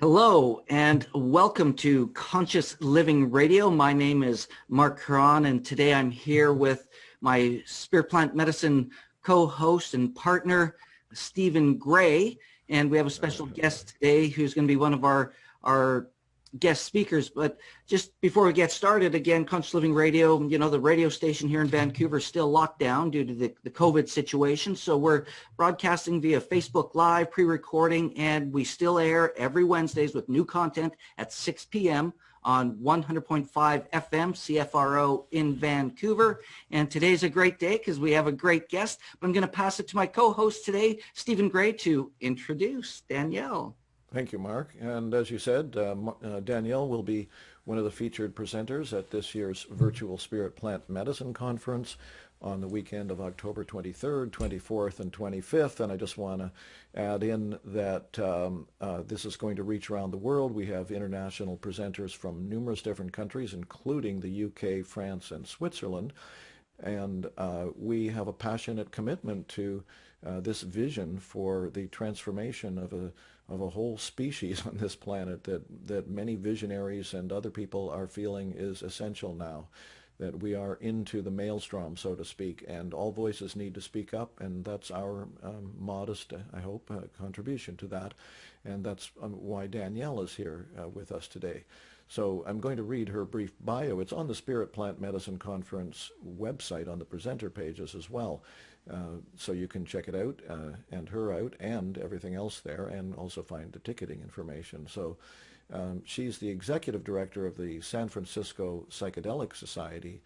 Hello and welcome to Conscious Living Radio. My name is Mark Huron, and today I'm here with my spirit plant medicine co-host and partner, Stephen Gray. And we have a special guest today who's going to be one of our guest speakers. But just before we get started, again, Conscious Living Radio, you know, the radio station here in Vancouver is still locked down due to the COVID situation. So we're broadcasting via Facebook Live, pre-recording, and we still air every Wednesdays with new content at 6 p.m. on 100.5 FM CFRO in Vancouver. And today's a great day because we have a great guest. But I'm going to pass it to my co-host today, Stephen Gray, to introduce Danielle. Thank you, Mark. And as you said, Danielle will be one of the featured presenters at this year's Virtual Spirit Plant Medicine Conference on the weekend of October 23rd, 24th, and 25th. And I just want to add in that this is going to reach around the world. We have international presenters from numerous different countries, including the UK, France, and Switzerland. And we have a passionate commitment to this vision for the transformation of a whole species on this planet that many visionaries and other people are feeling is essential now, that we are into the maelstrom, so to speak, and all voices need to speak up, and that's our modest, I hope, contribution to that, and that's why Danielle is here with us today. So I'm going to read her brief bio. It's on the Spirit Plant Medicine Conference website on the presenter pages as well. So you can check it out and her out and everything else there, and also find the ticketing information. So she's the executive director of the San Francisco Psychedelic Society.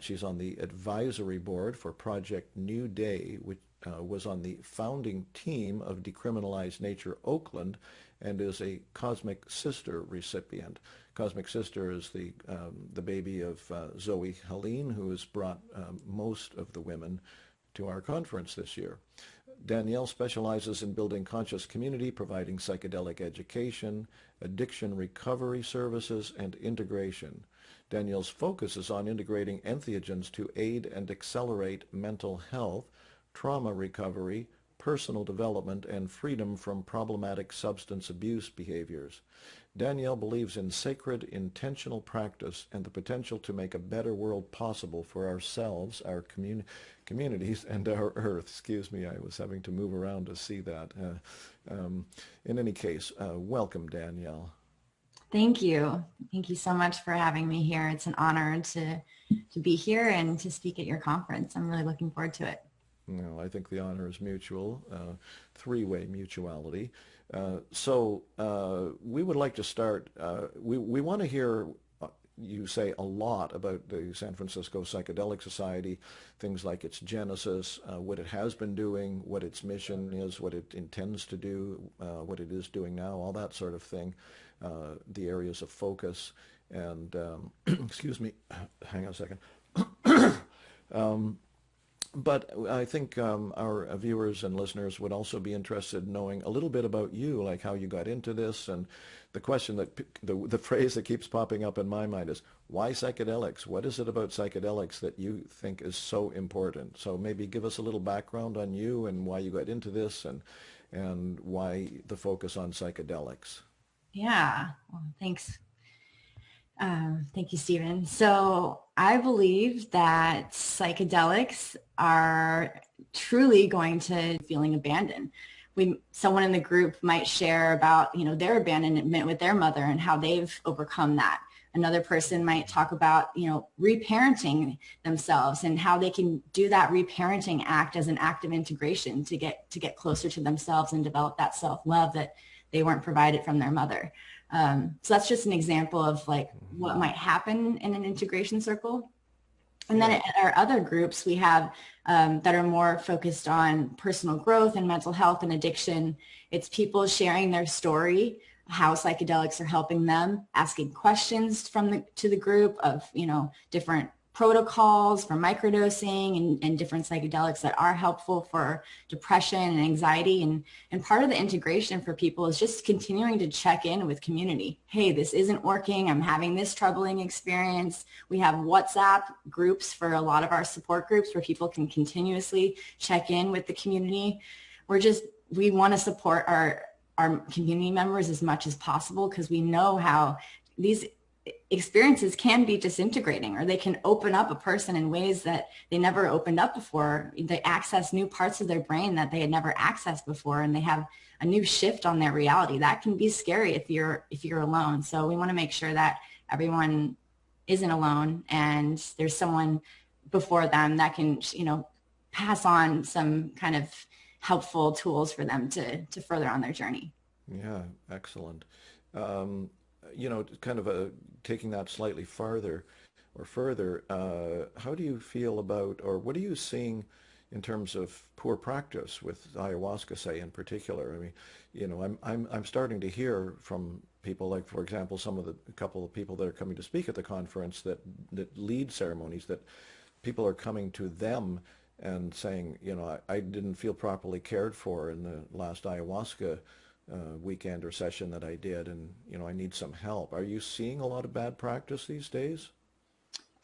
She's on the advisory board for Project New Day, which was on the founding team of Decriminalize Nature Oakland, and is a Cosmic Sister recipient. Cosmic Sister is the baby of Zoe Helene, who has brought most of the women to our conference this year. Danielle specializes in building conscious community, providing psychedelic education, addiction recovery services, and integration. Danielle's focus is on integrating entheogens to aid and accelerate mental health, trauma recovery, personal development, and freedom from problematic substance abuse behaviors. Danielle believes in sacred, intentional practice and the potential to make a better world possible for ourselves, our communities, and our Earth. Excuse me, I was having to move around to see that. In any case, welcome, Danielle. Thank you. Thank you so much for having me here. It's an honor to be here and to speak at your conference. I'm really looking forward to it. No, I think the honor is mutual, three-way mutuality. So we would like to start, we want to hear you say a lot about the San Francisco Psychedelic Society, things like its genesis, what it has been doing, what its mission is, what it intends to do, what it is doing now, all that sort of thing, the areas of focus, and, excuse me, hang on a second. But I think our viewers and listeners would also be interested in knowing a little bit about you, like how you got into this. And the question that, the phrase that keeps popping up in my mind is, why psychedelics? What is it about psychedelics that you think is so important? So maybe give us a little background on you and why you got into this, and why the focus on psychedelics. Yeah, well, thanks. Thank you, Stephen. So I believe that psychedelics are truly going to feeling abandoned. Someone in the group might share about, their abandonment with their mother and how they've overcome that. Another person might talk about, reparenting themselves and how they can do that reparenting act as an act of integration to get closer to themselves and develop that self-love that they weren't provided from their mother. So that's just an example of like what might happen in an integration circle. And then at our other groups, we have that are more focused on personal growth and mental health and addiction. It's people sharing their story, how psychedelics are helping them, asking questions to the group of, different protocols for microdosing and different psychedelics that are helpful for depression and anxiety. And part of the integration for people is just continuing to check in with community. Hey, this isn't working. I'm having this troubling experience. We have WhatsApp groups for a lot of our support groups where people can continuously check in with the community. We want to support our our community members as much as possible, because we know how these experiences can be disintegrating, or they can open up a person in ways that they never opened up before. They access new parts of their brain that they had never accessed before, and they have a new shift on their reality. That can be scary if you're alone. So we want to make sure that everyone isn't alone, and there's someone before them that can, pass on some kind of helpful tools for them to further on their journey. Yeah, excellent. Kind of taking that slightly farther or further, how do you feel about, or what are you seeing in terms of poor practice with ayahuasca, say, in particular? I mean, I'm starting to hear from people, like, for example, a couple of people that are coming to speak at the conference that lead ceremonies, that people are coming to them and saying, I didn't feel properly cared for in the last ayahuasca weekend or session that I did, and I need some help. Are you seeing a lot of bad practice these days?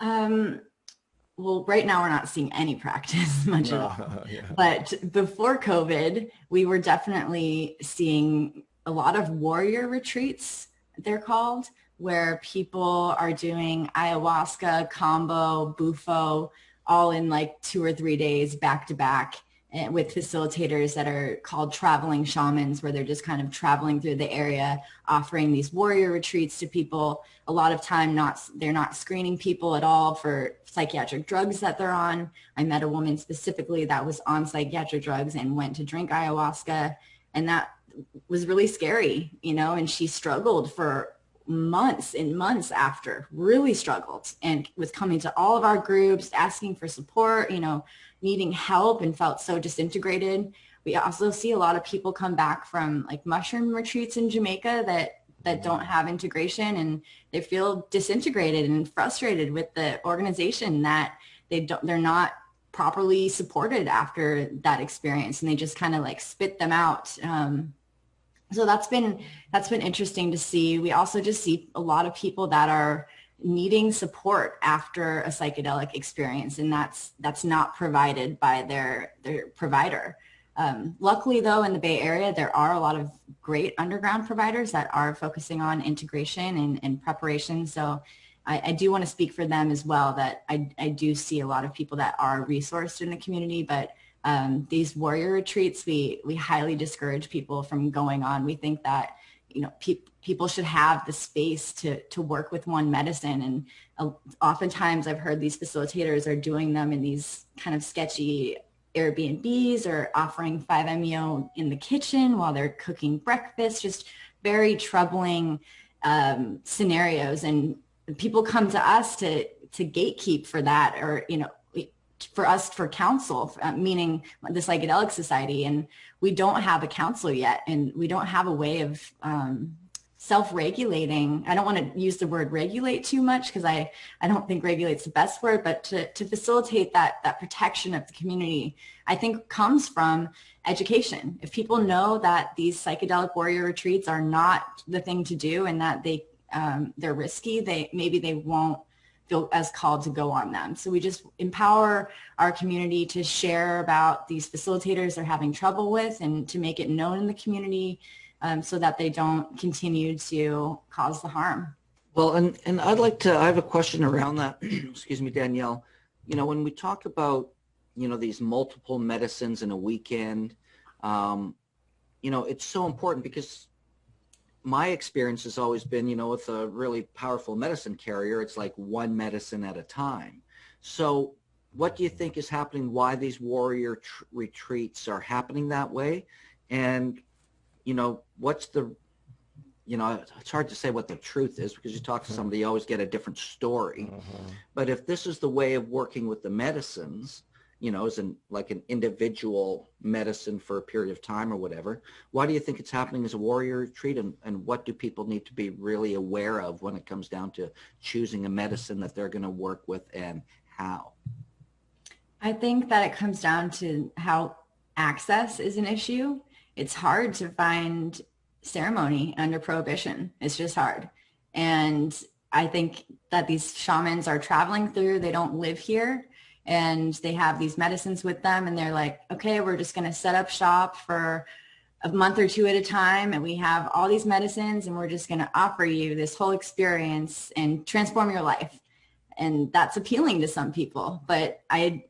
Well, right now we're not seeing any practice much at all. Yeah. But before COVID, we were definitely seeing a lot of warrior retreats, they're called, where people are doing ayahuasca, combo, bufo, all in like 2 or 3 days back to back, and with facilitators that are called traveling shamans, where they're just kind of traveling through the area, offering these warrior retreats to people. A lot of time, they're not screening people at all for psychiatric drugs that they're on. I met a woman specifically that was on psychiatric drugs and went to drink ayahuasca, and that was really scary, and she struggled for months and months after, really struggled, and was coming to all of our groups, asking for support, needing help, and felt so disintegrated. We also see a lot of people come back from like mushroom retreats in Jamaica that don't have integration, and they feel disintegrated and frustrated with the organization, that they're not properly supported after that experience, and they just kind of like spit them out. So that's been interesting to see. We also just see a lot of people that are needing support after a psychedelic experience, and that's not provided by their provider. Luckily, though, in the Bay Area, there are a lot of great underground providers that are focusing on integration and preparation. So I do want to speak for them as well, that I do see a lot of people that are resourced in the community, but these warrior retreats, we highly discourage people from going on. We think that, people should have the space to work with one medicine. And oftentimes I've heard these facilitators are doing them in these kind of sketchy Airbnbs, or offering 5-MeO in the kitchen while they're cooking breakfast, just very troubling scenarios. And people come to us to gatekeep for that, or, for us for counsel, meaning the Psychedelic Society, and we don't have a council yet, and we don't have a way of self-regulating. I don't want to use the word regulate too much, because I don't think regulate's the best word, but to facilitate that protection of the community, I think comes from education. If people know that these psychedelic warrior retreats are not the thing to do, and that they're risky, maybe they won't feel as called to go on them. So we just empower our community to share about these facilitators they're having trouble with, and to make it known in the community, so that they don't continue to cause the harm. Well, and I have a question around that. Excuse me, Danielle. When we talk about, these multiple medicines in a weekend, it's so important, because my experience has always been, with a really powerful medicine carrier, it's like one medicine at a time. So what do you think is happening? Why these warrior retreats are happening that way? And, what's the, it's hard to say what the truth is, because you talk to somebody, you always get a different story. But if this is the way of working with the medicines, as like an individual medicine for a period of time or whatever, why do you think it's happening as a warrior retreat? And what do people need to be really aware of when it comes down to choosing a medicine that they're going to work with, and how? I think that it comes down to how access is an issue. It's hard to find ceremony under prohibition. It's just hard. And I think that these shamans are traveling through, they don't live here, and they have these medicines with them, and they're like, okay, we're just going to set up shop for a month or two at a time, and we have all these medicines, and we're just going to offer you this whole experience and transform your life. And that's appealing to some people, but I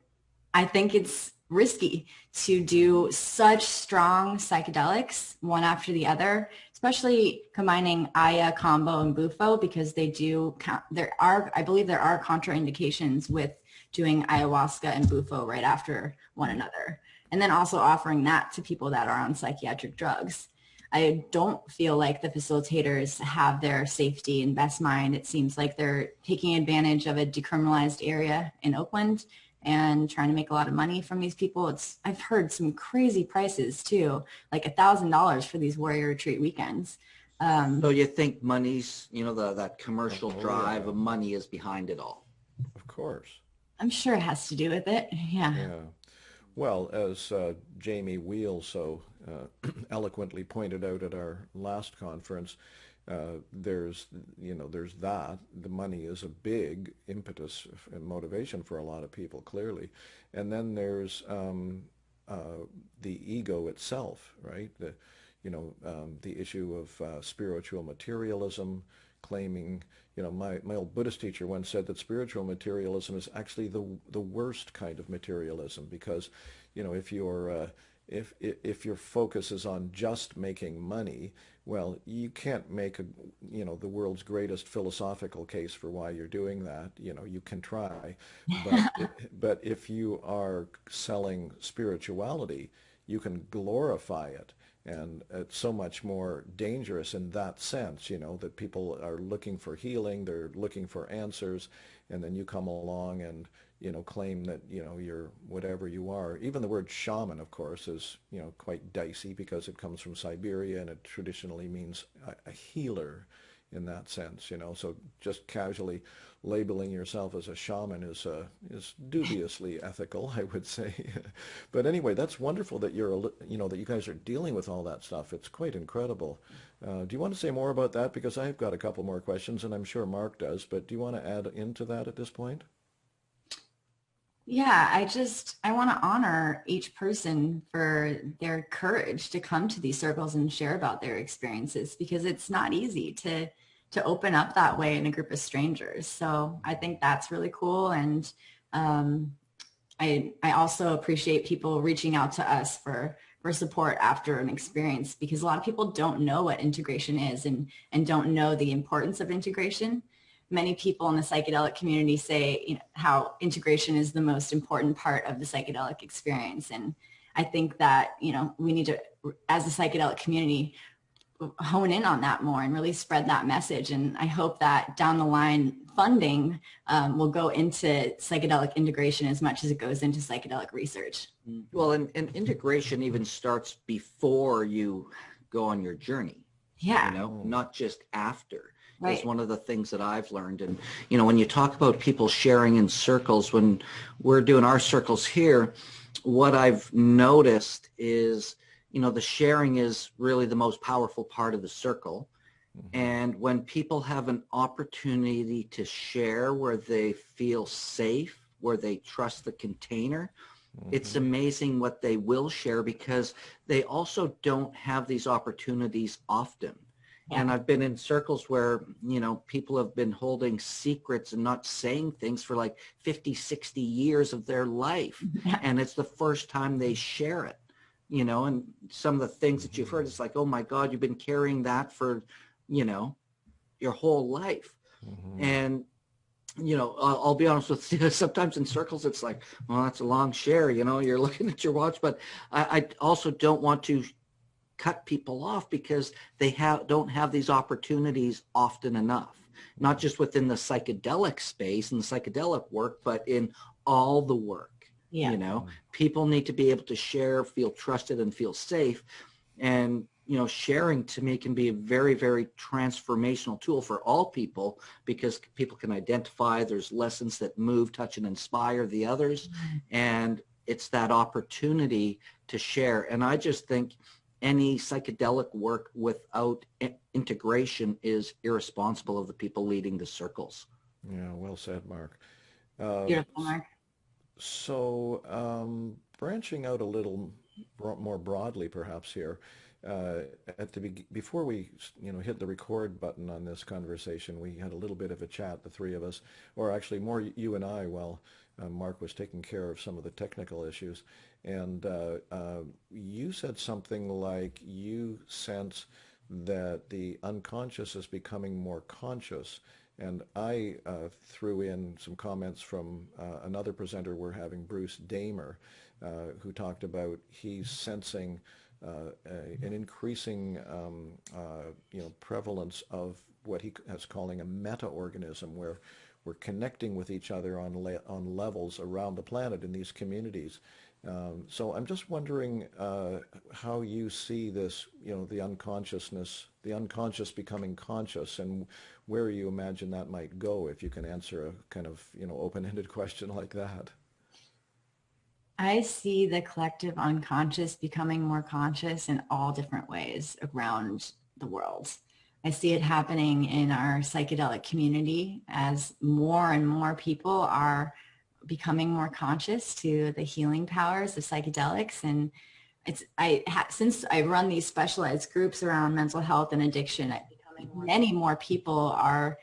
think it's risky to do such strong psychedelics one after the other, especially combining Aya, Combo, and Bufo, because I believe there are contraindications with doing ayahuasca and Bufo right after one another. And then also offering that to people that are on psychiatric drugs. I don't feel like the facilitators have their safety in best mind. It seems like they're taking advantage of a decriminalized area in Oakland and trying to make a lot of money from these people. I've heard some crazy prices too, like $1,000 for these warrior retreat weekends. So you think money's, that commercial Oh, drive yeah. of money is behind it all? Of course. I'm sure it has to do with it. Yeah. Yeah. Well, as Jamie Wheel so eloquently pointed out at our last conference, there's that. The money is a big impetus and motivation for a lot of people, clearly. And then there's the ego itself, right? The issue of spiritual materialism, claiming, my old Buddhist teacher once said that spiritual materialism is actually the worst kind of materialism, because, if your focus is on just making money, well, you can't make the world's greatest philosophical case for why you're doing that. You can try, but if you are selling spirituality, you can glorify it. And it's so much more dangerous in that sense, that people are looking for healing, they're looking for answers, and then you come along and, claim that, you're whatever you are. Even the word shaman, of course, is, quite dicey because it comes from Siberia and it traditionally means a healer in that sense, so just casually labeling yourself as a shaman is dubiously ethical, I would say. But anyway, that's wonderful that that you guys are dealing with all that stuff. It's quite incredible. Do you want to say more about that? Because I've got a couple more questions, and I'm sure Mark does. But do you want to add into that at this point? Yeah, I want to honor each person for their courage to come to these circles and share about their experiences, because it's not easy to open up that way in a group of strangers. So I think that's really cool. And I also appreciate people reaching out to us for support after an experience, because a lot of people don't know what integration is and don't know the importance of integration. Many people in the psychedelic community say, how integration is the most important part of the psychedelic experience. And I think that, we need to, as a psychedelic community, hone in on that more and really spread that message. And I hope that down the line funding will go into psychedelic integration as much as it goes into psychedelic research. Well, and integration even starts before you go on your journey. Yeah. Not just after. Right. Is one of the things that I've learned. And, when you talk about people sharing in circles, when we're doing our circles here, what I've noticed is, the sharing is really the most powerful part of the circle. Mm-hmm. And when people have an opportunity to share where they feel safe, where they trust the container, mm-hmm. It's amazing what they will share, because they also don't have these opportunities often. Yeah. And I've been in circles where, people have been holding secrets and not saying things for like 50, 60 years of their life. Yeah. And it's the first time they share it, and some of the things that you've heard, it's like, oh my God, you've been carrying that for, your whole life. Mm-hmm. And, I'll be honest with you, sometimes in circles, it's like, well, that's a long share, you're looking at your watch, but I also don't want to cut people off, because they don't have these opportunities often enough, not just within the psychedelic space and the psychedelic work, but in all the work. Yeah. People need to be able to share, feel trusted, and feel safe. And, sharing to me can be a very, very transformational tool for all people, because people can identify, there's lessons that move, touch, and inspire the others. Mm-hmm. And it's that opportunity to share. And I just think any psychedelic work without integration is irresponsible of the people leading the circles. Yeah, well said, Mark. Beautiful, Mark. So branching out a little more broadly perhaps here, before we hit the record button on this conversation, we had a little bit of a chat, the three of us, or actually more you and I, while Mark was taking care of some of the technical issues. And you said something like you sense that the unconscious is becoming more conscious. And I threw in some comments from another presenter we're having, Bruce Damer, who talked about he's sensing an increasing prevalence of what he is calling a meta-organism, where we're connecting with each other on levels around the planet in these communities. So I'm just wondering how you see this, the unconscious becoming conscious, and where you imagine that might go, if you can answer a kind of, open-ended question like that. I see the collective unconscious becoming more conscious in all different ways around the world. I see it happening in our psychedelic community as more and more people are becoming more conscious to the healing powers of psychedelics. And since I run these specialized groups around mental health and addiction, many more people are,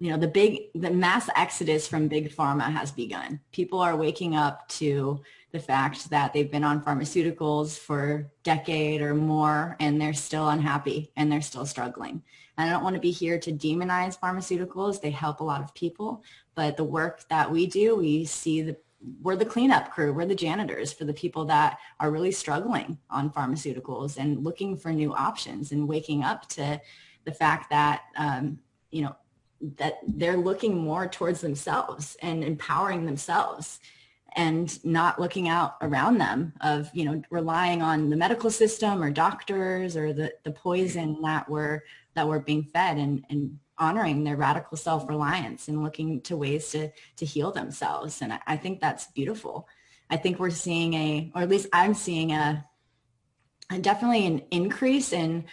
the mass exodus from big pharma has begun. People are waking up to the fact that they've been on pharmaceuticals for a decade or more, and they're still unhappy and they're still struggling. And I don't want to be here to demonize pharmaceuticals. They help a lot of people, but the work that we do, we're the cleanup crew. We're the janitors for the people that are really struggling on pharmaceuticals and looking for new options, and waking up to the fact that, that they're looking more towards themselves and empowering themselves, and not looking out around them of, relying on the medical system or doctors or the poison that we're being fed, and honoring their radical self-reliance and looking to ways to heal themselves. And I think that's beautiful. I think we're seeing or at least I'm seeing definitely an increase in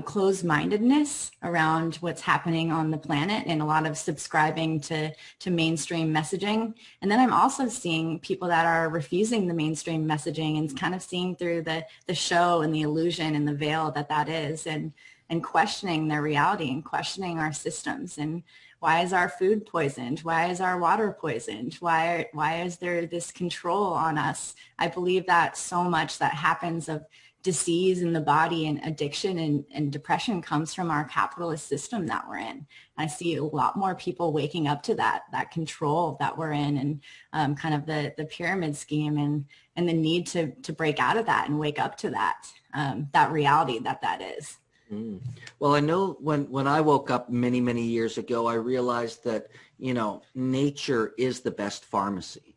closed-mindedness around what's happening on the planet, and a lot of subscribing to mainstream messaging. And then I'm also seeing people that are refusing the mainstream messaging and kind of seeing through the show and the illusion and the veil that is, and questioning their reality and questioning our systems. And why is our food poisoned? Why is our water poisoned? Why is there this control on us? I believe that so much that happens of disease in the body and addiction and depression comes from our capitalist system that we're in. I see a lot more people waking up to that control that we're in, and kind of the pyramid scheme, and the need to break out of that and wake up to that reality that is. Mm. Well, I know when I woke up many, many years ago, I realized that, nature is the best pharmacy.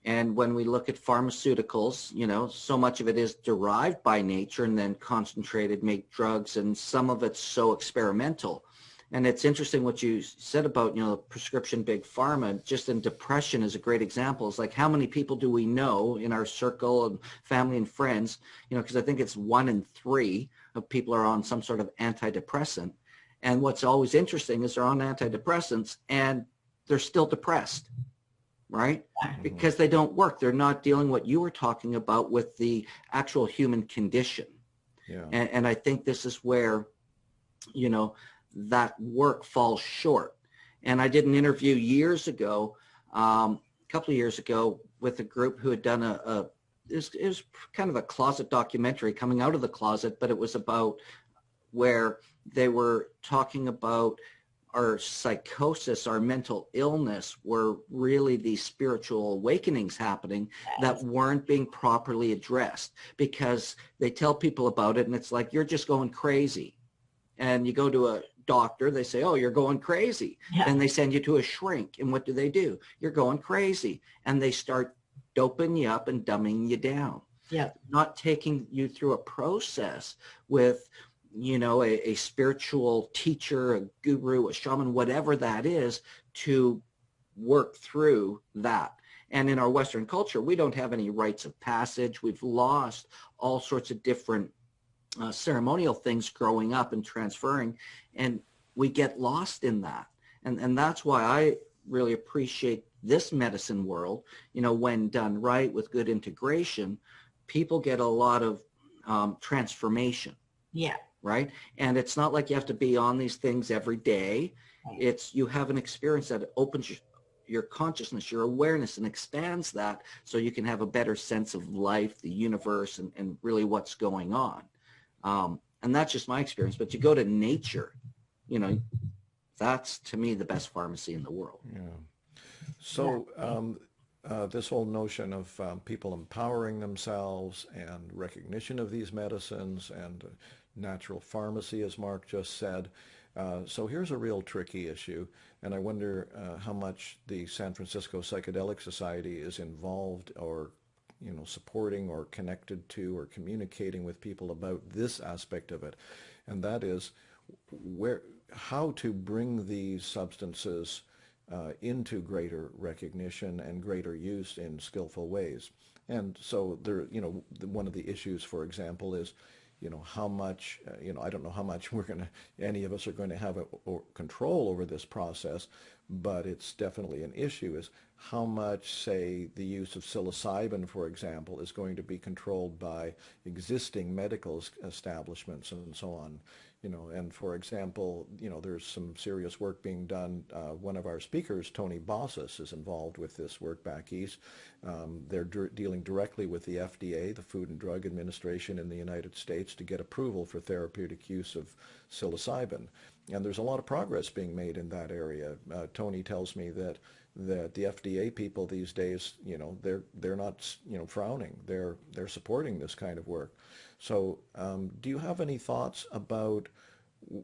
And when we look at pharmaceuticals, so much of it is derived by nature and then concentrated, make drugs, and some of it's so experimental. And it's interesting what you said about, prescription big pharma. Just in depression is a great example. It's like, how many people do we know in our circle and family and friends, because I think it's 1 in 3 of people are on some sort of antidepressant. And what's always interesting is they're on antidepressants and they're still depressed, right? Because they don't work. They're not dealing what you were talking about with the actual human condition. Yeah. And I think this is where, that work falls short. And I did an interview years ago, a couple of years ago, with a group who had done it was kind of a closet documentary, coming out of the closet, but it was about where they were talking about our psychosis, our mental illness, were really these spiritual awakenings happening that weren't being properly addressed, because they tell people about it and it's like, you're just going crazy. And you go to a doctor, they say, oh, you're going crazy. Yeah. Then they send you to a shrink. And what do? You're going crazy. And they start doping you up and dumbing you down. Yeah. Not taking you through a process with, a spiritual teacher, a guru, a shaman, whatever that is, to work through that. And in our Western culture, we don't have any rites of passage. We've lost all sorts of different ceremonial things growing up and transferring, and we get lost in that. And that's why I really appreciate this medicine world. When done right with good integration, people get a lot of transformation. Yeah. Right. And it's not like you have to be on these things every day. Right. It's you have an experience that opens your consciousness, your awareness, and expands that so you can have a better sense of life, the universe, and really what's going on. And that's just my experience. But you go to nature, you know, that's to me the best pharmacy in the world. Yeah. So this whole notion of people empowering themselves and recognition of these medicines and natural pharmacy, as Mark just said. So here's a real tricky issue, and I wonder how much the San Francisco Psychedelic Society is involved or supporting or connected to or communicating with people about this aspect of it, and that is how to bring these substances into greater recognition and greater use in skillful ways. And so there, one of the issues, for example, is, how much, I don't know how much any of us are going to have control over this process, but it's definitely an issue, is how much, say, the use of psilocybin, for example, is going to be controlled by existing medical establishments and so on. And for example, there's some serious work being done. One of our speakers, Tony Bossas, is involved with this work back east. They're dealing directly with the FDA, the Food and Drug Administration in the United States, to get approval for therapeutic use of psilocybin. And there's a lot of progress being made in that area. Tony tells me that the FDA people these days, they're not, frowning. They're supporting this kind of work. So do you have any thoughts about,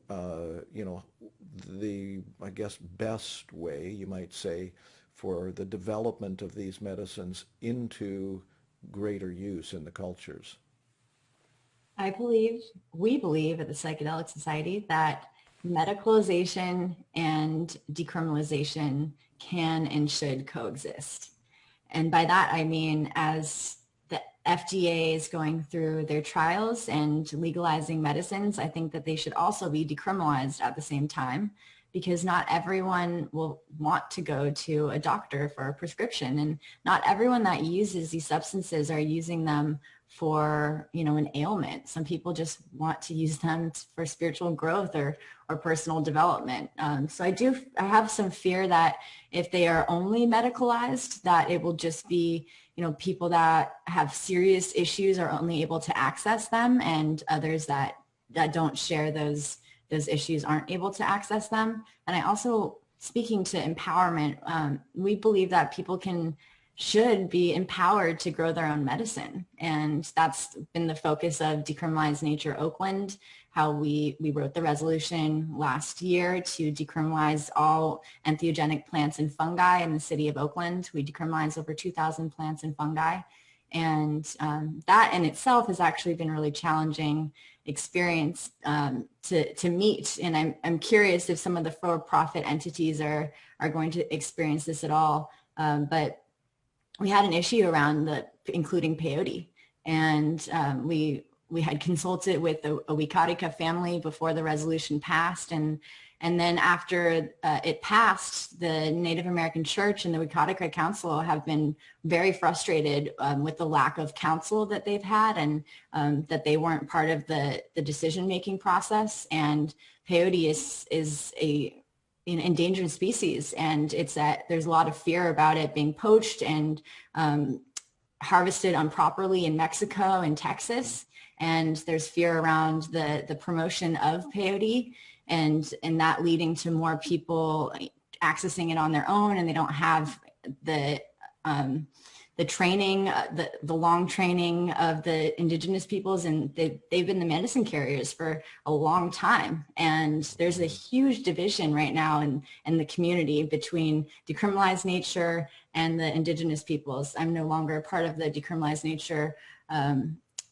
the, I guess, best way, you might say, for the development of these medicines into greater use in the cultures? We believe at the Psychedelic Society that medicalization and decriminalization can and should coexist. And by that, I mean, as the FDA is going through their trials and legalizing medicines, I think that they should also be decriminalized at the same time, because not everyone will want to go to a doctor for a prescription, and not everyone that uses these substances are using them for, an ailment. Some people just want to use them for spiritual growth or personal development. So I have some fear that if they are only medicalized, that it will just be, people that have serious issues are only able to access them, and others that don't share those issues aren't able to access them. And I also, speaking to empowerment, we believe that people should be empowered to grow their own medicine. And that's been the focus of Decriminalize Nature Oakland, how we wrote the resolution last year to decriminalize all entheogenic plants and fungi in the city of Oakland. We decriminalized over 2,000 plants and fungi. And that in itself has actually been a really challenging experience to meet. And I'm curious if some of the for-profit entities are going to experience this at all. But we had an issue around including peyote, and we had consulted with a Wikatika family before the resolution passed, and then after it passed, the Native American Church and the Wikatika Council have been very frustrated with the lack of counsel that they've had, and that they weren't part of the decision-making process. And peyote is an endangered species, and it's that there's a lot of fear about it being poached and harvested improperly in Mexico and Texas. And there's fear around the promotion of peyote and that leading to more people accessing it on their own, and they don't have the training, the long training of the indigenous peoples, and they've been the medicine carriers for a long time. And there's a huge division right now in the community between Decriminalize Nature and the indigenous peoples. I'm no longer a part of the Decriminalize Nature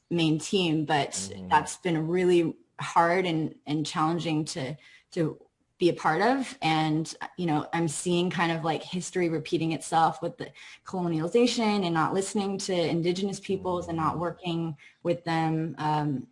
main team, but that's been really hard and challenging to be a part of. And, I'm seeing kind of like history repeating itself with the colonialization and not listening to indigenous peoples and not working with them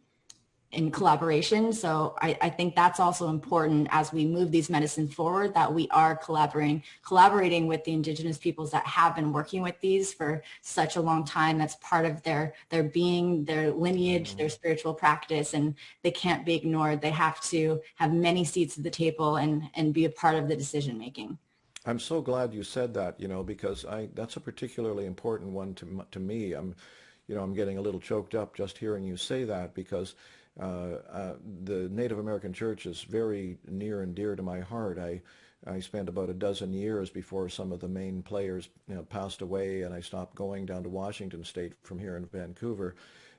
in collaboration. So I think that's also important as we move these medicines forward, that we are collaborating with the Indigenous peoples that have been working with these for such a long time. That's part of their being, their lineage, their spiritual practice, and they can't be ignored. They have to have many seats at the table and be a part of the decision making. I'm so glad you said that, because that's a particularly important one to me. I'm getting a little choked up just hearing you say that, because the Native American Church is very near and dear to my heart. I spent about a dozen years before some of the main players passed away, and I stopped going down to Washington State from here in Vancouver.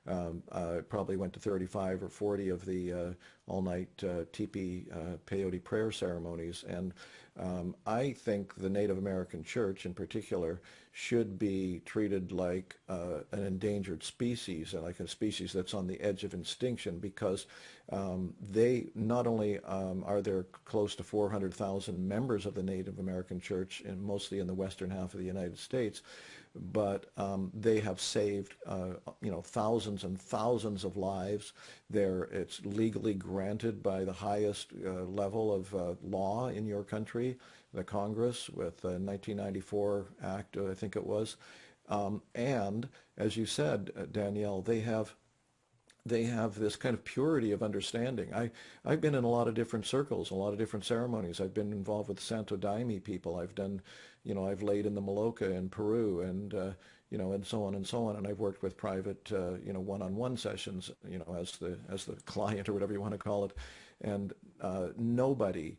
I probably went to 35 or 40 of the all-night teepee peyote prayer ceremonies, and I think the Native American Church in particular should be treated like an endangered species, and like a species that's on the edge of extinction, because they not only are there close to 400,000 members of the Native American Church, and mostly in the western half of the United States, but they have saved thousands and thousands of lives. It's legally granted by the highest level of law in your country, the Congress, with the 1994 Act, I think it was. And as you said, Danielle, they have this kind of purity of understanding. I've been in a lot of different circles, a lot of different ceremonies. I've been involved with Santo Daime people. I've done, I've laid in the Maloca in Peru, and and so on and so on. And I've worked with private, one-on-one sessions, as the client or whatever you want to call it. And nobody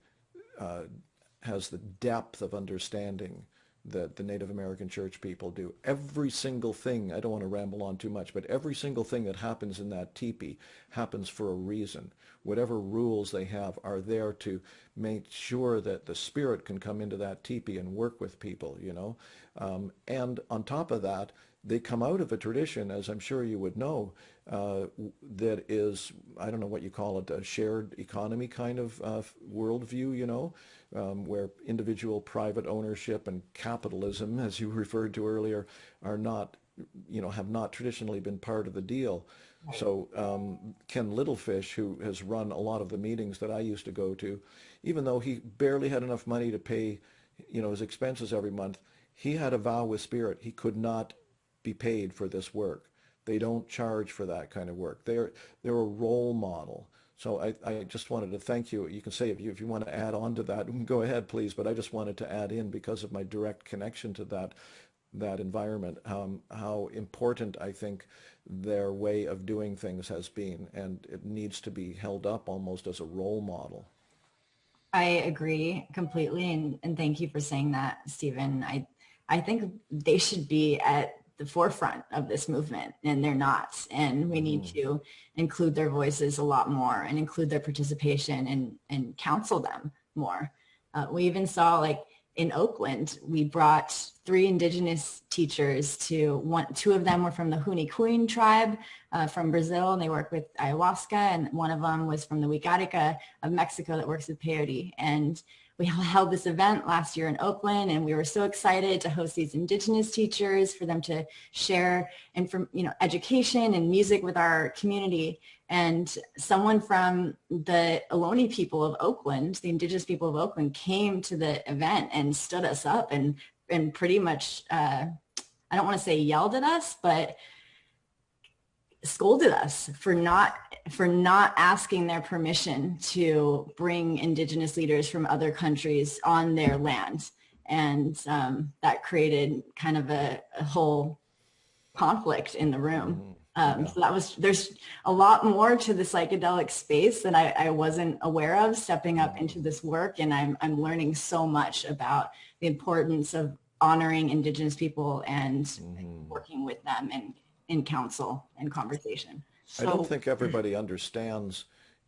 has the depth of understanding that the Native American Church people do. Every single thing, I don't want to ramble on too much, but every single thing that happens in that teepee happens for a reason. Whatever rules they have are there to make sure that the spirit can come into that teepee and work with people, And on top of that, they come out of a tradition, as I'm sure you would know, that is, I don't know what you call it, a shared economy kind of worldview, where individual private ownership and capitalism, as you referred to earlier, are not, have not traditionally been part of the deal. Right. So Ken Littlefish, who has run a lot of the meetings that I used to go to, even though he barely had enough money to pay, his expenses every month, he had a vow with Spirit. He could not be paid for this work. They don't charge for that kind of work. They're a role model. So I just wanted to thank you. You can say if you want to add on to that, go ahead, please. But I just wanted to add in, because of my direct connection to that environment, how important I think their way of doing things has been, and it needs to be held up almost as a role model. I agree completely, and thank you for saying that, Stephen. I think they should be at the forefront of this movement, and they're not. And we need to include their voices a lot more, and include their participation, and counsel them more. We even saw, like in Oakland, we brought 3 Indigenous teachers two of them were from the Hunikuin tribe from Brazil, and they work with ayahuasca, and one of them was from the Wicarica of Mexico that works with peyote. And we held this event last year in Oakland, and we were so excited to host these Indigenous teachers, for them to share education and music with our community. And someone from the Ohlone people of Oakland, the Indigenous people of Oakland, came to the event and stood us up and pretty much, I don't want to say yelled at us, but scolded us for not asking their permission to bring Indigenous leaders from other countries on their land. And that created kind of a whole conflict in the room. So there's a lot more to the psychedelic space that I wasn't aware of stepping up into this work. And I'm learning so much about the importance of honoring Indigenous people and working with them and in counsel and conversation. I don't think everybody understands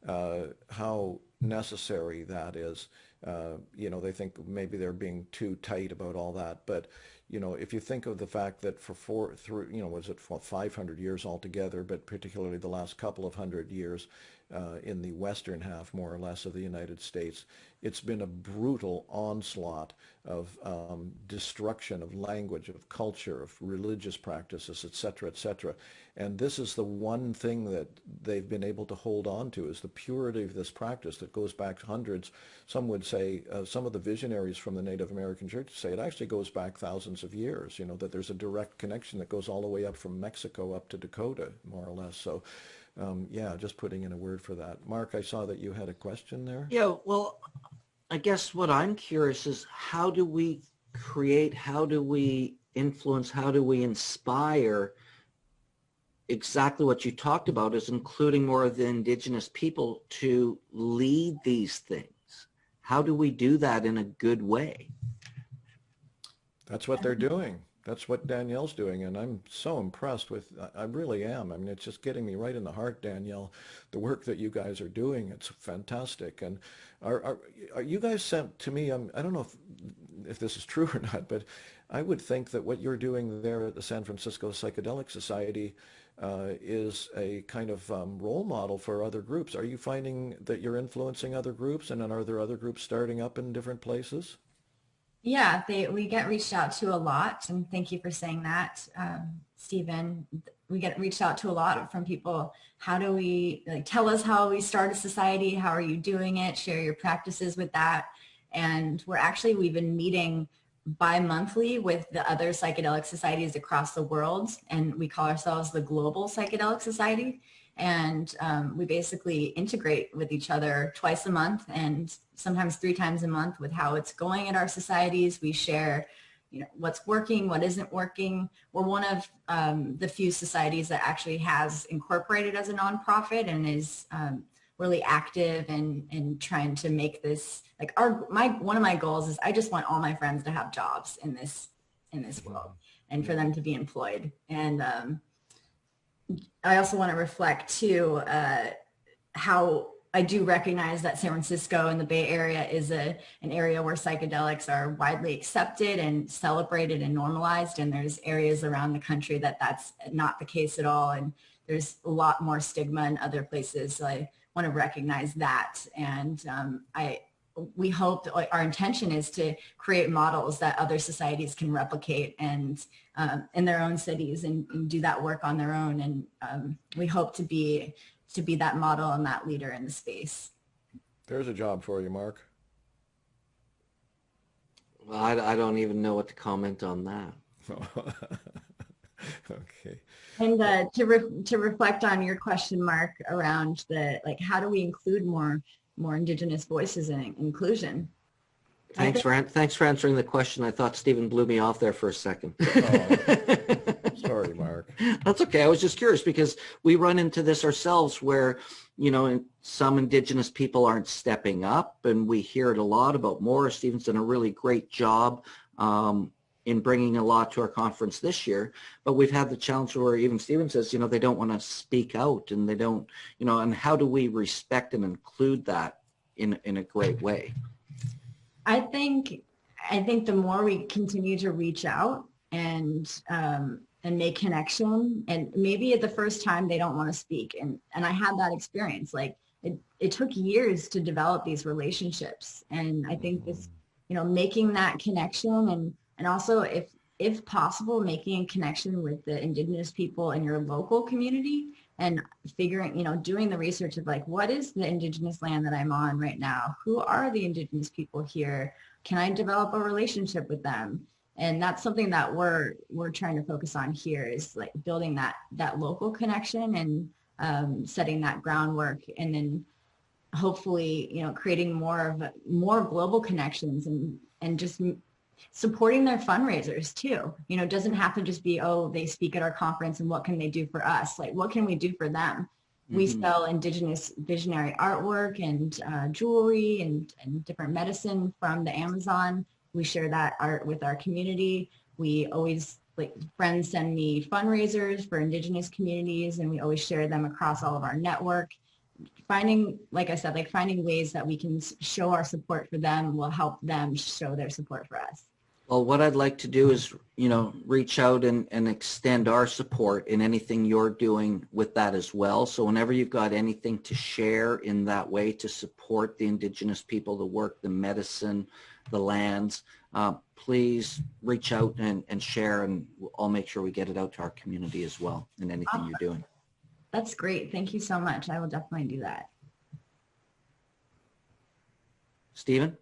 how necessary that is. They think maybe they're being too tight about all that, but if you think of the fact that for 500 years altogether, but particularly the last couple of 100 years, in the western half, more or less, of the United States. It's been a brutal onslaught of destruction of language, of culture, of religious practices, et cetera, and this is the one thing that they've been able to hold on to, is the purity of this practice that goes back hundreds. Some would say, some of the visionaries from the Native American Church say it actually goes back thousands of years, that there's a direct connection that goes all the way up from Mexico up to Dakota, more or less. So yeah, just putting in a word for that. Mark, I saw that you had a question there. Yeah, well, I guess what I'm curious is, how do we create, how do we influence, how do we inspire exactly what you talked about, is including more of the Indigenous people to lead these things? How do we do that in a good way? That's what they're doing. That's what Danielle's doing, and I'm so impressed with, I really am. I mean, it's just getting me right in the heart, Danielle, the work that you guys are doing. It's fantastic. And are you guys sent to me, I don't know if this is true or not, but I would think that what you're doing there at the San Francisco Psychedelic Society is a kind of role model for other groups. Are you finding that you're influencing other groups, and then are there other groups starting up in different places? Yeah, we get reached out to a lot, and thank you for saying that, Stephen. We get reached out to a lot from people. How do we, tell us how we start a society? How are you doing it? Share your practices with that. And we've been meeting bi-monthly with the other psychedelic societies across the world, and we call ourselves the Global Psychedelic Society. And we basically integrate with each other twice a month, and sometimes 3 times a month, with how it's going at our societies. We share, what's working, what isn't working. We're one of the few societies that actually has incorporated as a nonprofit and is really active in trying to make this, one of my goals is, I just want all my friends to have jobs in this world, and for them to be employed. And I also want to reflect too how I do recognize that San Francisco and the Bay Area is an area where psychedelics are widely accepted and celebrated and normalized, and there's areas around the country that's not the case at all, and there's a lot more stigma in other places. So I want to recognize that, and we hope, our intention is to create models that other societies can replicate and in their own cities and do that work on their own. And we hope to be that model and that leader in the space. There's a job for you, Mark. Well, I don't even know what to comment on that. Okay. And to reflect on your question, Mark, around how do we include more Indigenous voices and inclusion? Thanks for answering the question. I thought Stephen blew me off there for a second. Sorry, Mark. That's okay. I was just curious, because we run into this ourselves where, some Indigenous people aren't stepping up, and we hear it a lot about more. Stephen's done a really great job in bringing a lot to our conference this year, but we've had the challenge where even Stephen says, they don't want to speak out, and they don't, and how do we respect and include that in a great way? I think the more we continue to reach out and make connection, and maybe at the first time they don't want to speak, and I had that experience. It took years to develop these relationships, and I think this, making that connection, and also if possible, making a connection with the Indigenous people in your local community, and figuring, doing the research of what is the Indigenous land that I'm on right now? Who are the Indigenous people here? Can I develop a relationship with them? And that's something that we're trying to focus on here, is building that local connection and setting that groundwork, and then hopefully, creating more global connections and just supporting their fundraisers too. It doesn't have to just be, oh, they speak at our conference and what can they do for us? What can we do for them? Mm-hmm. We sell Indigenous visionary artwork and jewelry and different medicine from the Amazon. We share that art with our community. We always, friends send me fundraisers for Indigenous communities, and we always share them across all of our network. Finding ways that we can show our support for them will help them show their support for us. Well, what I'd like to do is, reach out and extend our support in anything you're doing with that as well. So whenever you've got anything to share in that way to support the Indigenous people, the work, the medicine, the lands, please reach out and share, and I'll make sure we get it out to our community as well in anything you're doing. That's great. Thank you so much. I will definitely do that. Stephen?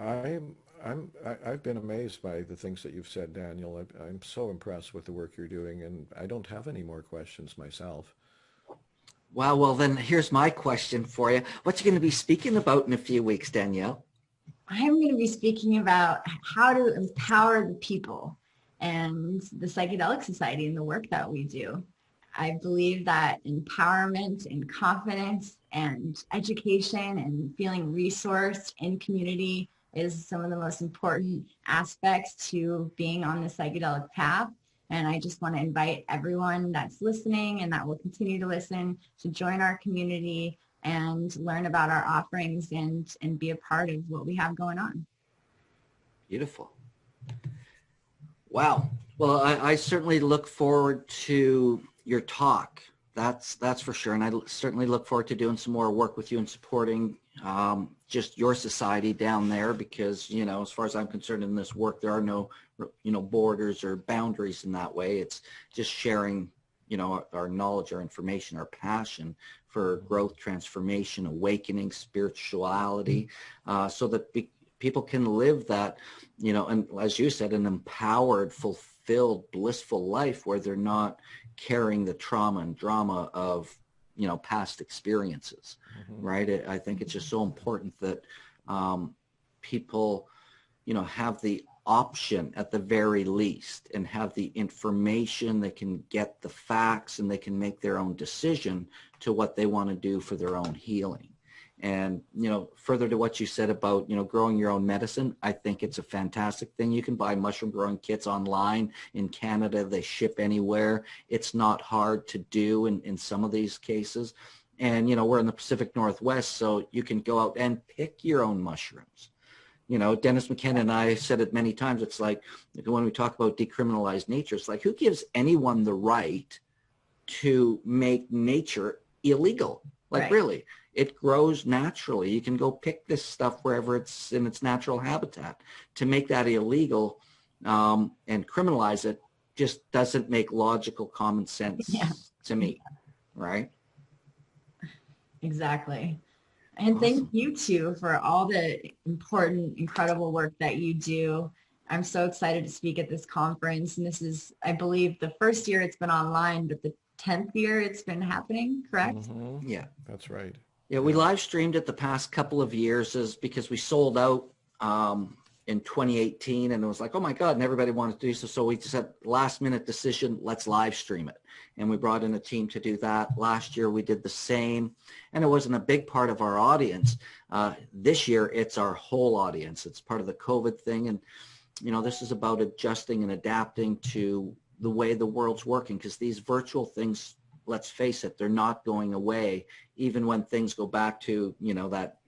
I've been amazed by the things that you've said, Daniel. I'm so impressed with the work you're doing, and I don't have any more questions myself. Wow, well then here's my question for you. What you going to be speaking about in a few weeks, Danielle? I'm going to be speaking about how to empower the people and the Psychedelic Society and the work that we do. I believe that empowerment and confidence and education and feeling resourced in community is some of the most important aspects to being on the psychedelic path. And I just want to invite everyone that's listening and that will continue to listen to join our community and learn about our offerings and be a part of what we have going on. Beautiful. Wow. Well, I certainly look forward to your talk. That's for sure. And I certainly look forward to doing some more work with you and supporting just your society down there, because, as far as I'm concerned in this work, there are no, borders or boundaries in that way. It's just sharing, our knowledge, our information, our passion for growth, transformation, awakening, spirituality, so that people can live that, and as you said, an empowered, fulfilled, blissful life where they're not carrying the trauma and drama of past experiences. Right? I think it's just so important that people have the option at the very least and have the information, they can get the facts, and they can make their own decision to what they want to do for their own healing. And, further to what you said about, growing your own medicine, I think it's a fantastic thing. You can buy mushroom growing kits online in Canada. They ship anywhere. It's not hard to do in some of these cases. And, we're in the Pacific Northwest, so you can go out and pick your own mushrooms. Dennis McKenna and I said it many times. It's like when we talk about decriminalized nature, it's like, who gives anyone the right to make nature illegal? Like, right. Really? It grows naturally. You can go pick this stuff wherever it's in its natural habitat. To make that illegal and criminalize it just doesn't make logical common sense to me, right? Exactly. And thank you too for all the important, incredible work that you do. I'm so excited to speak at this conference. And this is, I believe, the first year it's been online, but the 10th year it's been happening, correct? Mm-hmm. Yeah. That's right. Yeah, we live streamed it the past couple of years because we sold out in 2018, and it was like, oh my God, and everybody wanted to do so. So we just had last minute decision, let's live stream it. And we brought in a team to do that. Last year we did the same, and it wasn't a big part of our audience. This year it's our whole audience. It's part of the COVID thing. And, this is about adjusting and adapting to the way the world's working, because these virtual things, let's face it, they're not going away, even when things go back to, that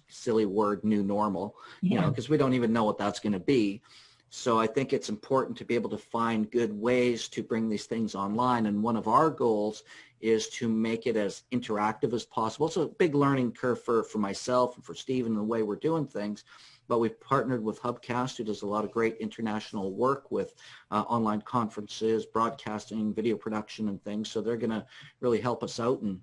silly word, new normal, because we don't even know what that's going to be. So I think it's important to be able to find good ways to bring these things online. And one of our goals is to make it as interactive as possible. It's a big learning curve for myself and for Steve and the way we're doing things. But we've partnered with Hubcast, who does a lot of great international work with online conferences, broadcasting, video production, and things. So they're going to really help us out, and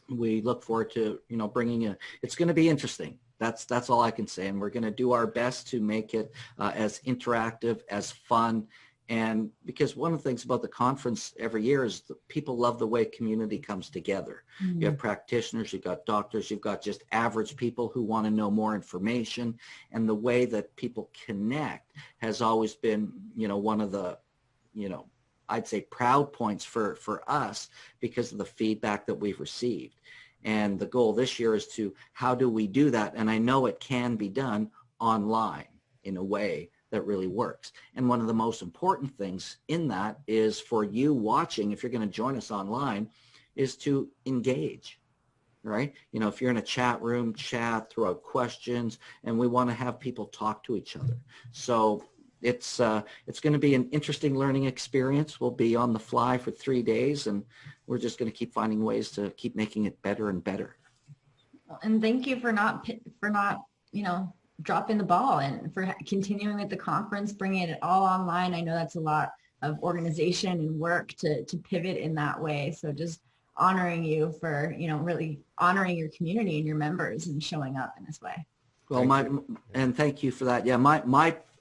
we look forward to bringing it's going to be interesting. That's all I can say, and we're going to do our best to make it as interactive, as fun. And because one of the things about the conference every year is that people love the way community comes together. Mm-hmm. You have practitioners, you've got doctors, you've got just average people who want to know more information. And the way that people connect has always been, one of the, I'd say proud points for us because of the feedback that we've received. And the goal this year is to, how do we do that? And I know it can be done online in a way that really works. And one of the most important things in that is for you watching, if you're going to join us online, is to engage, right? If you're in a chat room, throw out questions, and we want to have people talk to each other. So it's going to be an interesting learning experience. We'll be on the fly for 3 days, and we're just going to keep finding ways to keep making it better and better. And thank you for not, dropping the ball and for continuing with the conference, bringing it all online. I know that's a lot of organization and work to pivot in that way. So just honoring you for, really honoring your community and your members and showing up in this way. Well, and thank you for that. Yeah,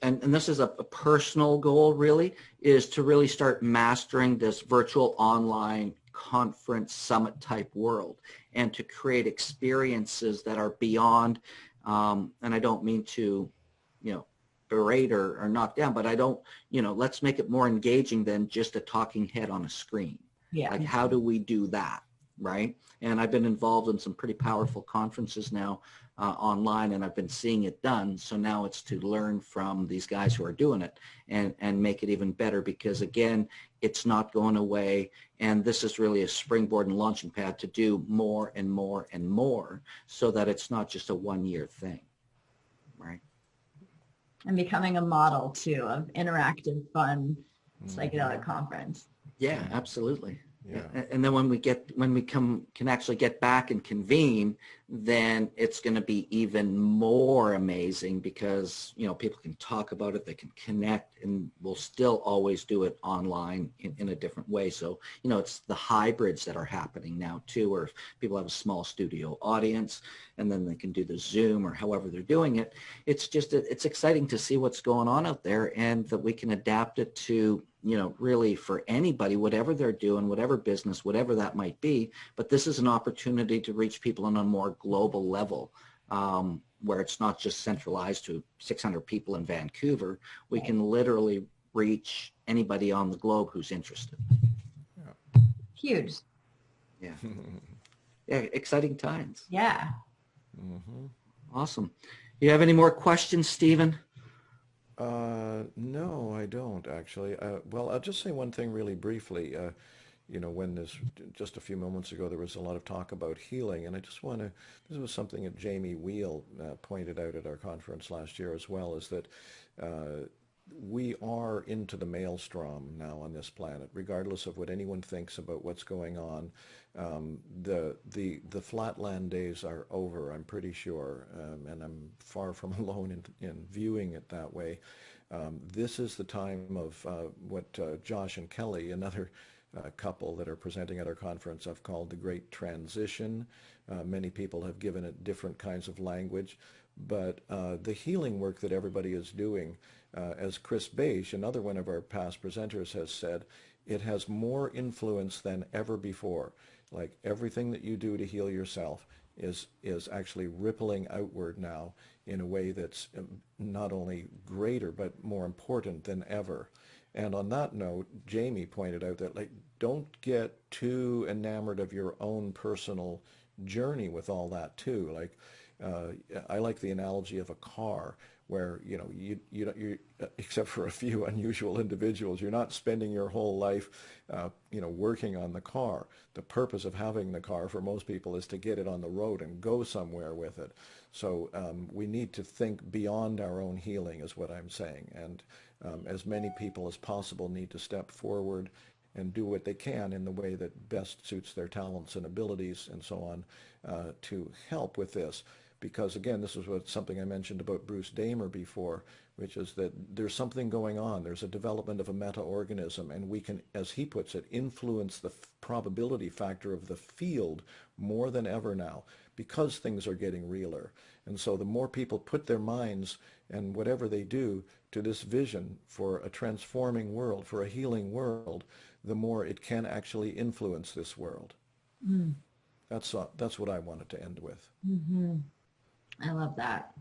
and this is a personal goal really, is to really start mastering this virtual online conference summit type world and to create experiences that are beyond, and I don't mean to, berate or knock down, but I don't, let's make it more engaging than just a talking head on a screen. Yeah. Like, how do we do that, right? And I've been involved in some pretty powerful conferences now online, and I've been seeing it done. So now it's to learn from these guys who are doing it and make it even better, because again, it's not going away. And this is really a springboard and launching pad to do more and more and more, so that it's not just a one-year thing, right? And becoming a model too of interactive, fun, psychedelic conference. Yeah, absolutely. Yeah. And then when we can actually get back and convene, then it's going to be even more amazing, because people can talk about it, they can connect, and we'll still always do it online in a different way. So it's the hybrids that are happening now too, where people have a small studio audience and then they can do the Zoom or however they're doing it. It's just it's exciting to see what's going on out there, and that we can adapt it to really for anybody, whatever they're doing, whatever business, whatever that might be. But this is an opportunity to reach people on a more global level, where it's not just centralized to 600 people in Vancouver. We can literally reach anybody on the globe who's interested. Yeah. Huge. Yeah. Yeah, exciting times. Yeah. Mm-hmm. Awesome. You have any more questions, Stephen? No, I don't actually. Well, I'll just say one thing really briefly. When just a few moments ago, there was a lot of talk about healing, and I just want to, this was something that Jamie Wheel pointed out at our conference last year as well, is that we are into the maelstrom now on this planet, regardless of what anyone thinks about what's going on. The flatland days are over, I'm pretty sure, and I'm far from alone in viewing it that way. This is the time of what Josh and Kelly, another couple that are presenting at our conference, have called the Great Transition. Many people have given it different kinds of language, but the healing work that everybody is doing, as Chris Beisch, another one of our past presenters, has said, it has more influence than ever before. Like, everything that you do to heal yourself is actually rippling outward now in a way that's not only greater but more important than ever. And on that note, Jamie pointed out that, like, don't get too enamored of your own personal journey with all that too. Like, I like the analogy of a car, where you except for a few unusual individuals, you're not spending your whole life working on the car. The purpose of having the car for most people is to get it on the road and go somewhere with it. So we need to think beyond our own healing, is what I'm saying, and as many people as possible need to step forward and do what they can in the way that best suits their talents and abilities and so on, to help with this. Because again, this is something I mentioned about Bruce Damer before, which is that there's something going on. There's a development of a meta-organism, and we can, as he puts it, influence the probability factor of the field more than ever now, because things are getting realer. And so the more people put their minds and whatever they do to this vision for a transforming world, for a healing world, the more it can actually influence this world. Mm. That's what I wanted to end with. Mm-hmm. I love that.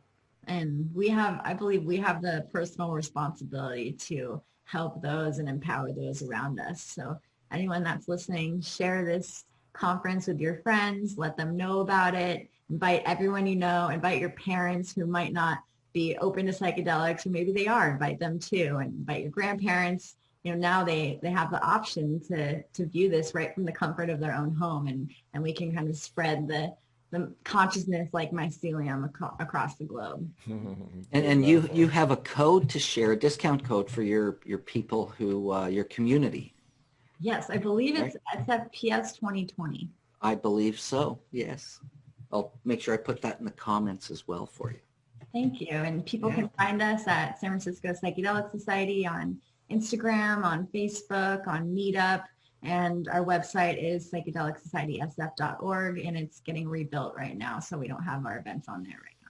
And I believe we have the personal responsibility to help those and empower those around us. So anyone that's listening, share this conference with your friends, let them know about it, invite everyone you know, invite your parents who might not be open to psychedelics, or maybe they are, invite them too, and invite your grandparents. Now they have the option to view this right from the comfort of their own home, and we can kind of spread the the consciousness like mycelium across the globe. And you have a code to share, a discount code for your people who your community. Yes, I believe it's SPS 2020. I believe so. Yes, I'll make sure I put that in the comments as well for you. Thank you. And people can find us at San Francisco Psychedelic Society on Instagram, on Facebook, on Meetup. And our website is psychedelicsocietysf.org, and it's getting rebuilt right now, so we don't have our events on there right now.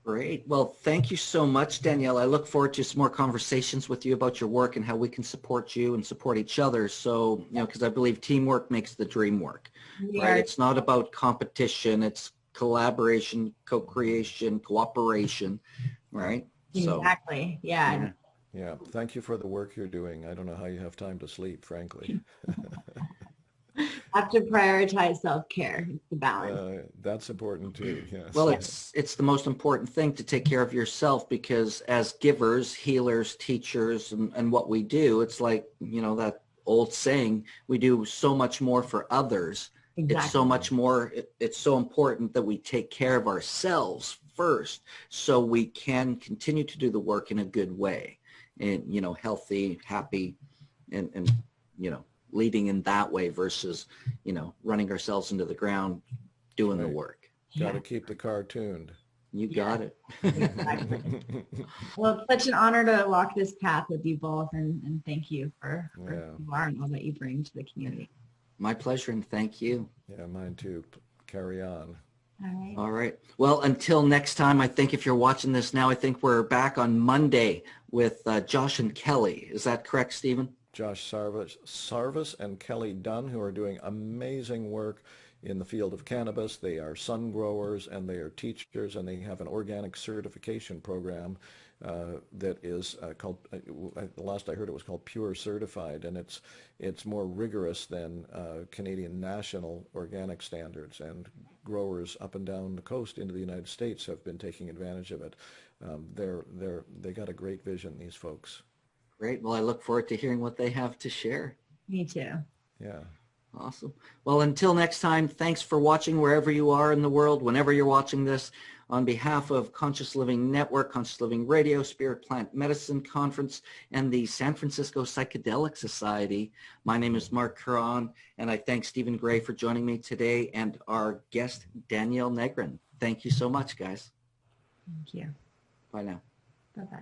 Great. Well, thank you so much, Danielle. I look forward to some more conversations with you about your work and how we can support you and support each other. So, because I believe teamwork makes the dream work, right? It's not about competition. It's collaboration, co-creation, cooperation, right? Exactly. So, yeah. Yeah, thank you for the work you're doing. I don't know how you have time to sleep, frankly. Have to prioritize self-care, the balance. That's important too, yes. Well, it's the most important thing to take care of yourself, because as givers, healers, teachers, and what we do, it's like, that old saying, we do so much more for others. Exactly. It's so much more, it's so important that we take care of ourselves first so we can continue to do the work in a good way. And, healthy, happy, and leading in that way versus, running ourselves into the ground, doing the work. Got to keep the car tuned. You got it. Exactly. Well, it's such an honor to walk this path with you both, and thank you for who you are and all that you bring to the community. My pleasure, and thank you. Yeah, mine too. Carry on. All right. Well, until next time, I think if you're watching this now, I think we're back on Monday with Josh and Kelly. Is that correct, Stephen? Josh Sarvis and Kelly Dunn, who are doing amazing work in the field of cannabis. They are sun growers and they are teachers, and they have an organic certification program that is called, the last I heard it was called Pure Certified, and it's more rigorous than Canadian national organic standards, and growers up and down the coast into the United States have been taking advantage of it. They got a great vision, these folks. Great. Well, I look forward to hearing what they have to share. Me too. Yeah. Awesome. Well, until next time, thanks for watching wherever you are in the world, whenever you're watching this. On behalf of Conscious Living Network, Conscious Living Radio, Spirit Plant Medicine Conference, and the San Francisco Psychedelic Society, my name is Mark Curran, and I thank Stephen Gray for joining me today, and our guest, Danielle Negrin. Thank you so much, guys. Thank you. Bye now. Bye-bye.